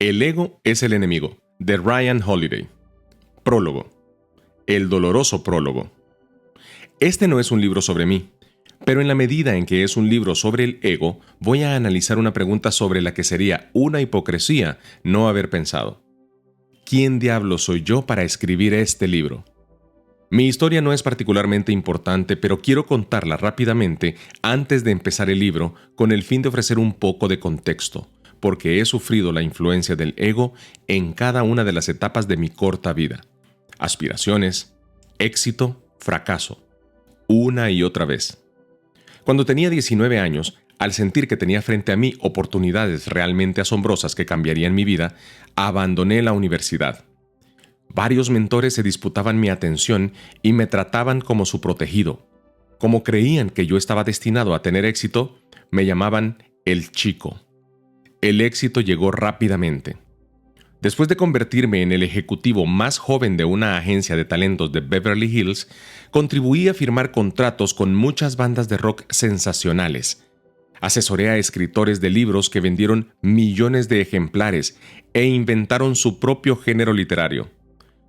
El ego es el enemigo, de Ryan Holiday. Prólogo. El doloroso prólogo. Este no es un libro sobre mí, pero en la medida en que es un libro sobre el ego, voy a analizar una pregunta sobre la que sería una hipocresía no haber pensado. ¿Quién diablos soy yo para escribir este libro? Mi historia no es particularmente importante, pero quiero contarla rápidamente antes de empezar el libro con el fin de ofrecer un poco de contexto, porque he sufrido la influencia del ego en cada una de las etapas de mi corta vida. Aspiraciones, éxito, fracaso. Una y otra vez. Cuando tenía 19 años, al sentir que tenía frente a mí oportunidades realmente asombrosas que cambiarían mi vida, abandoné la universidad. Varios mentores se disputaban mi atención y me trataban como su protegido. Como creían que yo estaba destinado a tener éxito, me llamaban el chico. El éxito llegó rápidamente. Después de convertirme en el ejecutivo más joven de una agencia de talentos de Beverly Hills, contribuí a firmar contratos con muchas bandas de rock sensacionales. Asesoré a escritores de libros que vendieron millones de ejemplares e inventaron su propio género literario.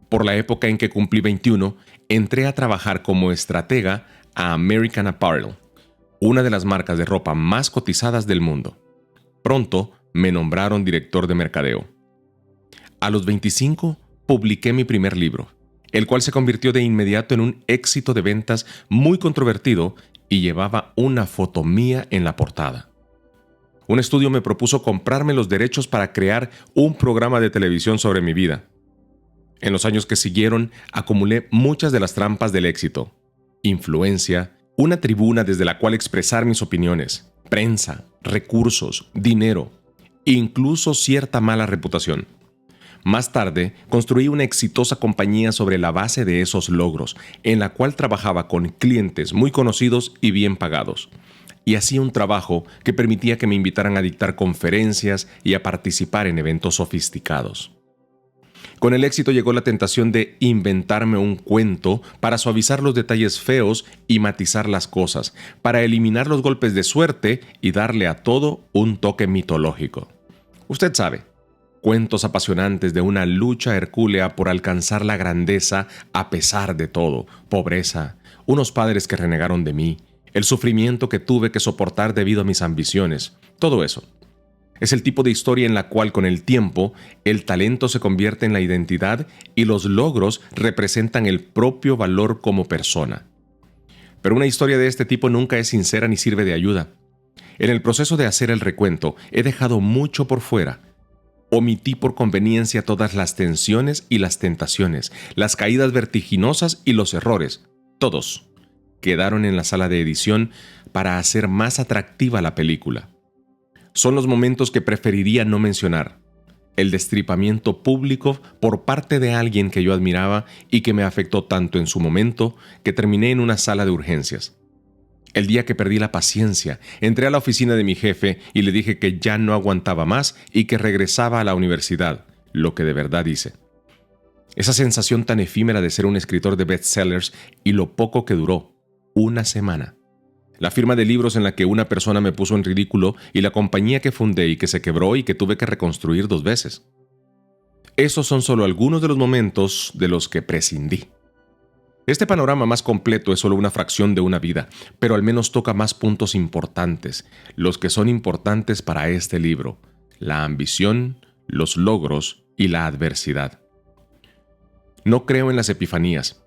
Por la época en que cumplí 21, entré a trabajar como estratega a American Apparel, una de las marcas de ropa más cotizadas del mundo. Pronto me nombraron director de mercadeo. A los 25, publiqué mi primer libro, el cual se convirtió de inmediato en un éxito de ventas muy controvertido y llevaba una foto mía en la portada. Un estudio me propuso comprarme los derechos para crear un programa de televisión sobre mi vida. En los años que siguieron, acumulé muchas de las trampas del éxito: influencia, una tribuna desde la cual expresar mis opiniones, prensa, recursos, dinero, incluso cierta mala reputación. Más tarde, construí una exitosa compañía sobre la base de esos logros, en la cual trabajaba con clientes muy conocidos y bien pagados. Y hacía un trabajo que permitía que me invitaran a dictar conferencias y a participar en eventos sofisticados. Con el éxito llegó la tentación de inventarme un cuento para suavizar los detalles feos y matizar las cosas, para eliminar los golpes de suerte y darle a todo un toque mitológico. Usted sabe, cuentos apasionantes de una lucha hercúlea por alcanzar la grandeza a pesar de todo, pobreza, unos padres que renegaron de mí, el sufrimiento que tuve que soportar debido a mis ambiciones, todo eso. Es el tipo de historia en la cual con el tiempo el talento se convierte en la identidad y los logros representan el propio valor como persona. Pero una historia de este tipo nunca es sincera ni sirve de ayuda. En el proceso de hacer el recuento he dejado mucho por fuera. Omití por conveniencia todas las tensiones y las tentaciones, las caídas vertiginosas y los errores. Todos quedaron en la sala de edición para hacer más atractiva la película. Son los momentos que preferiría no mencionar. El destripamiento público por parte de alguien que yo admiraba y que me afectó tanto en su momento que terminé en una sala de urgencias. El día que perdí la paciencia, entré a la oficina de mi jefe y le dije que ya no aguantaba más y que regresaba a la universidad, lo que de verdad hice. Esa sensación tan efímera de ser un escritor de bestsellers y lo poco que duró, una semana. La firma de libros en la que una persona me puso en ridículo y la compañía que fundé y que se quebró y que tuve que reconstruir 2 veces. Esos son solo algunos de los momentos de los que prescindí. Este panorama más completo es solo una fracción de una vida, pero al menos toca más puntos importantes, los que son importantes para este libro: la ambición, los logros y la adversidad. No creo en las epifanías.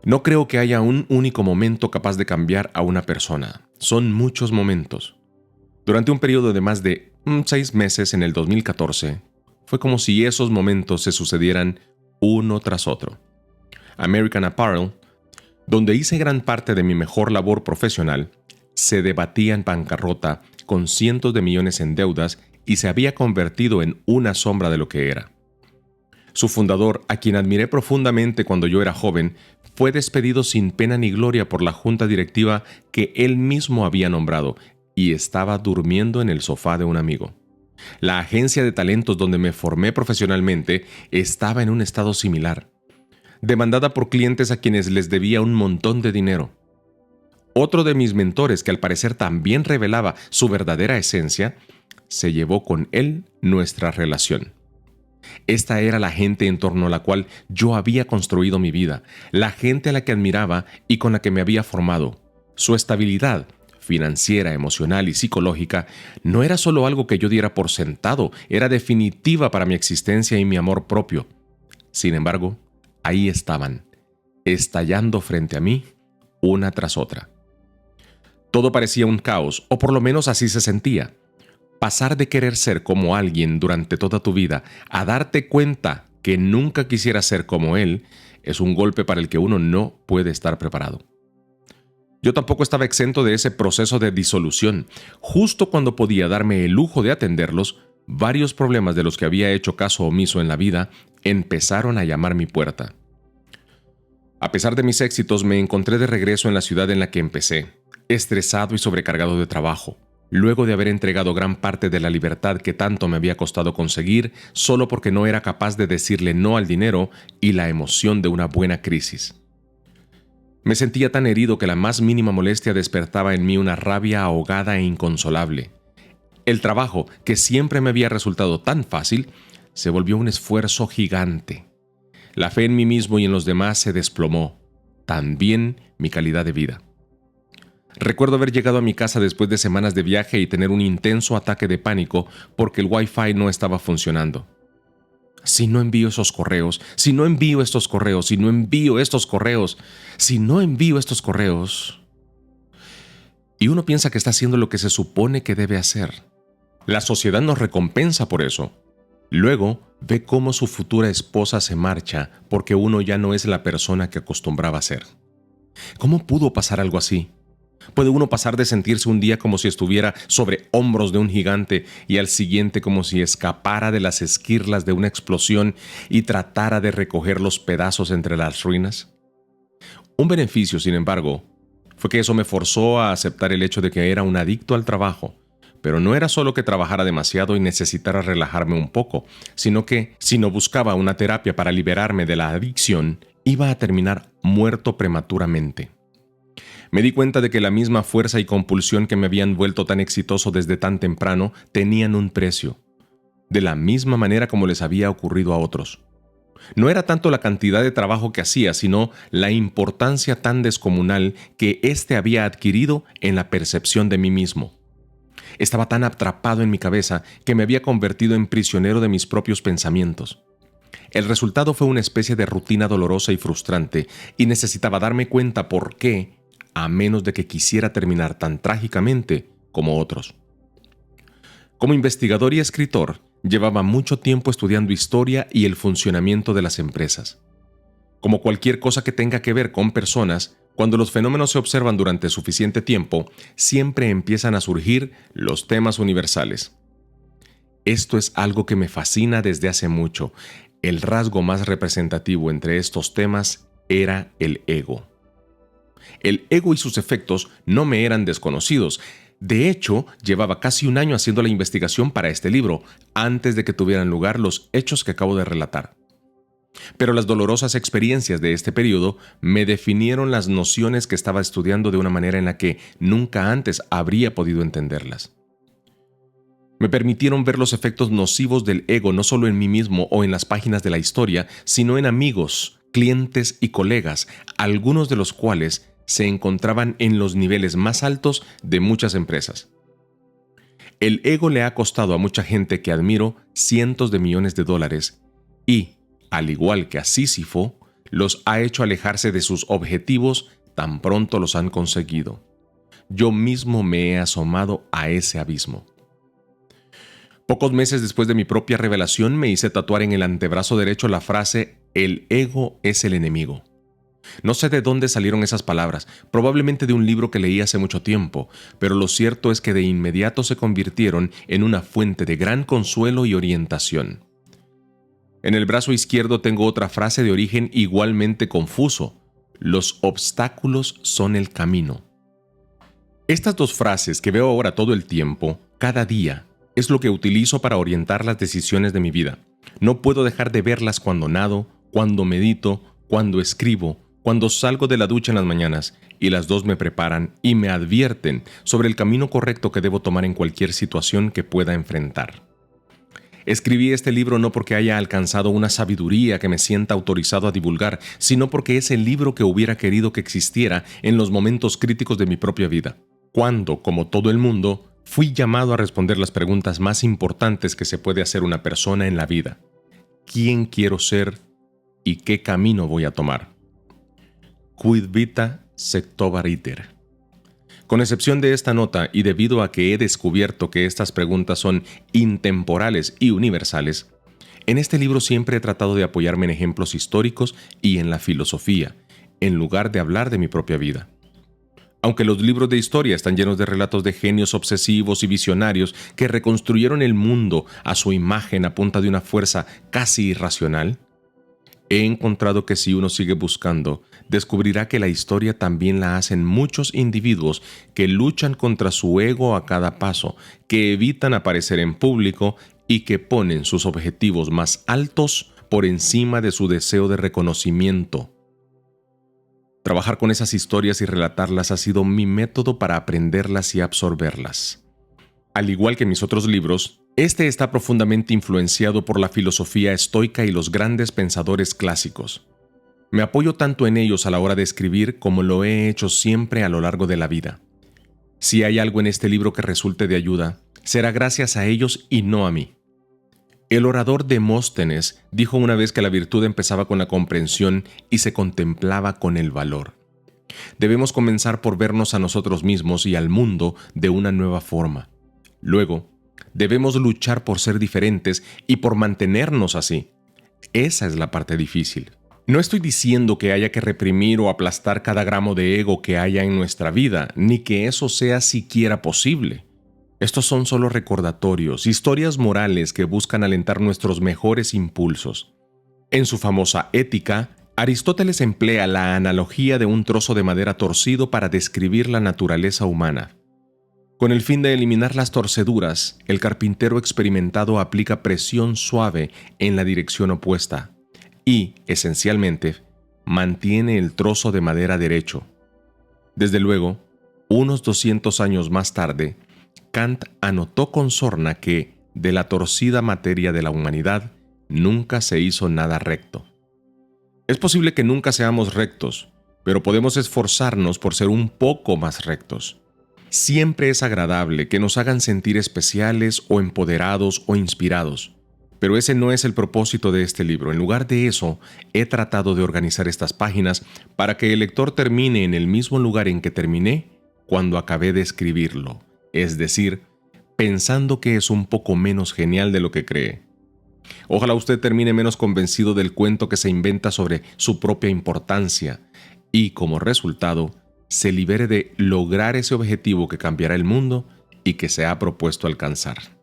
No creo que haya un único momento capaz de cambiar a una persona. Son muchos momentos. Durante un periodo de más de 6 meses en el 2014, fue como si esos momentos se sucedieran uno tras otro. American Apparel, donde hice gran parte de mi mejor labor profesional, se debatía en bancarrota con cientos de millones en deudas y se había convertido en una sombra de lo que era. Su fundador, a quien admiré profundamente cuando yo era joven, fue despedido sin pena ni gloria por la junta directiva que él mismo había nombrado y estaba durmiendo en el sofá de un amigo. La agencia de talentos donde me formé profesionalmente estaba en un estado similar, demandada por clientes a quienes les debía un montón de dinero. Otro de mis mentores, que al parecer también revelaba su verdadera esencia, se llevó con él nuestra relación. Esta era la gente en torno a la cual yo había construido mi vida, la gente a la que admiraba y con la que me había formado. Su estabilidad financiera, emocional y psicológica no era solo algo que yo diera por sentado, era definitiva para mi existencia y mi amor propio. Sin embargo, ahí estaban, estallando frente a mí, una tras otra. Todo parecía un caos, o por lo menos así se sentía. Pasar de querer ser como alguien durante toda tu vida a darte cuenta que nunca quisieras ser como él es un golpe para el que uno no puede estar preparado. Yo tampoco estaba exento de ese proceso de disolución. Justo cuando podía darme el lujo de atenderlos, varios problemas de los que había hecho caso omiso en la vida empezaron a llamar mi puerta. A pesar de mis éxitos, me encontré de regreso en la ciudad en la que empecé, estresado y sobrecargado de trabajo, luego de haber entregado gran parte de la libertad que tanto me había costado conseguir solo porque no era capaz de decirle no al dinero y la emoción de una buena crisis. Me sentía tan herido que la más mínima molestia despertaba en mí una rabia ahogada e inconsolable. El trabajo, que siempre me había resultado tan fácil, se volvió un esfuerzo gigante. La fe en mí mismo y en los demás se desplomó, también mi calidad de vida. Recuerdo haber llegado a mi casa después de semanas de viaje y tener un intenso ataque de pánico porque el Wi-Fi no estaba funcionando. Si no envío esos correos, si no envío estos correos, si no envío estos correos, si no envío estos correos. Y uno piensa que está haciendo lo que se supone que debe hacer. La sociedad nos recompensa por eso. Luego ve cómo su futura esposa se marcha porque uno ya no es la persona que acostumbraba ser. ¿Cómo pudo pasar algo así? ¿Puede uno pasar de sentirse un día como si estuviera sobre hombros de un gigante y al siguiente como si escapara de las esquirlas de una explosión y tratara de recoger los pedazos entre las ruinas? Un beneficio, sin embargo, fue que eso me forzó a aceptar el hecho de que era un adicto al trabajo, pero no era solo que trabajara demasiado y necesitara relajarme un poco, sino que, si no buscaba una terapia para liberarme de la adicción, iba a terminar muerto prematuramente. Me di cuenta de que la misma fuerza y compulsión que me habían vuelto tan exitoso desde tan temprano tenían un precio, de la misma manera como les había ocurrido a otros. No era tanto la cantidad de trabajo que hacía, sino la importancia tan descomunal que éste había adquirido en la percepción de mí mismo. Estaba tan atrapado en mi cabeza que me había convertido en prisionero de mis propios pensamientos. El resultado fue una especie de rutina dolorosa y frustrante, y necesitaba darme cuenta por qué, a menos de que quisiera terminar tan trágicamente como otros. Como investigador y escritor, llevaba mucho tiempo estudiando historia y el funcionamiento de las empresas. Como cualquier cosa que tenga que ver con personas, cuando los fenómenos se observan durante suficiente tiempo, siempre empiezan a surgir los temas universales. Esto es algo que me fascina desde hace mucho. El rasgo más representativo entre estos temas era el ego. El ego y sus efectos no me eran desconocidos. De hecho, llevaba casi un año haciendo la investigación para este libro, antes de que tuvieran lugar los hechos que acabo de relatar. Pero las dolorosas experiencias de este periodo me definieron las nociones que estaba estudiando de una manera en la que nunca antes habría podido entenderlas. Me permitieron ver los efectos nocivos del ego no solo en mí mismo o en las páginas de la historia, sino en amigos, clientes y colegas, algunos de los cuales se encontraban en los niveles más altos de muchas empresas. El ego le ha costado a mucha gente que admiro cientos de millones de dólares y, al igual que a Sísifo, los ha hecho alejarse de sus objetivos tan pronto los han conseguido. Yo mismo me he asomado a ese abismo. Pocos meses después de mi propia revelación me hice tatuar en el antebrazo derecho la frase «El ego es el enemigo». No sé de dónde salieron esas palabras, probablemente de un libro que leí hace mucho tiempo, pero lo cierto es que de inmediato se convirtieron en una fuente de gran consuelo y orientación. En el brazo izquierdo tengo otra frase de origen igualmente confuso: «Los obstáculos son el camino». Estas dos frases que veo ahora todo el tiempo, cada día, es lo que utilizo para orientar las decisiones de mi vida. No puedo dejar de verlas cuando nado, cuando medito, cuando escribo, cuando salgo de la ducha en las mañanas, y las dos me preparan y me advierten sobre el camino correcto que debo tomar en cualquier situación que pueda enfrentar. Escribí este libro no porque haya alcanzado una sabiduría que me sienta autorizado a divulgar, sino porque es el libro que hubiera querido que existiera en los momentos críticos de mi propia vida, cuando, como todo el mundo, fui llamado a responder las preguntas más importantes que se puede hacer una persona en la vida. ¿Quién quiero ser y qué camino voy a tomar? Quid vita sectobar iter. Con excepción de esta nota y debido a que he descubierto que estas preguntas son intemporales y universales, en este libro siempre he tratado de apoyarme en ejemplos históricos y en la filosofía, en lugar de hablar de mi propia vida. Aunque los libros de historia están llenos de relatos de genios obsesivos y visionarios que reconstruyeron el mundo a su imagen a punta de una fuerza casi irracional, he encontrado que si uno sigue buscando, descubrirá que la historia también la hacen muchos individuos que luchan contra su ego a cada paso, que evitan aparecer en público y que ponen sus objetivos más altos por encima de su deseo de reconocimiento. Trabajar con esas historias y relatarlas ha sido mi método para aprenderlas y absorberlas. Al igual que mis otros libros, este está profundamente influenciado por la filosofía estoica y los grandes pensadores clásicos. Me apoyo tanto en ellos a la hora de escribir como lo he hecho siempre a lo largo de la vida. Si hay algo en este libro que resulte de ayuda, será gracias a ellos y no a mí. El orador Demóstenes dijo una vez que la virtud empezaba con la comprensión y se contemplaba con el valor. Debemos comenzar por vernos a nosotros mismos y al mundo de una nueva forma. Luego, debemos luchar por ser diferentes y por mantenernos así. Esa es la parte difícil. No estoy diciendo que haya que reprimir o aplastar cada gramo de ego que haya en nuestra vida, ni que eso sea siquiera posible. Estos son solo recordatorios, historias morales que buscan alentar nuestros mejores impulsos. En su famosa Ética, Aristóteles emplea la analogía de un trozo de madera torcido para describir la naturaleza humana. Con el fin de eliminar las torceduras, el carpintero experimentado aplica presión suave en la dirección opuesta y, esencialmente, mantiene el trozo de madera derecho. Desde luego, unos 200 años más tarde, Kant anotó con sorna que, de la torcida materia de la humanidad, nunca se hizo nada recto. Es posible que nunca seamos rectos, pero podemos esforzarnos por ser un poco más rectos. Siempre es agradable que nos hagan sentir especiales o empoderados o inspirados, pero ese no es el propósito de este libro. En lugar de eso, he tratado de organizar estas páginas para que el lector termine en el mismo lugar en que terminé cuando acabé de escribirlo, es decir, pensando que es un poco menos genial de lo que cree. Ojalá usted termine menos convencido del cuento que se inventa sobre su propia importancia y, como resultado, se libere de lograr ese objetivo que cambiará el mundo y que se ha propuesto alcanzar.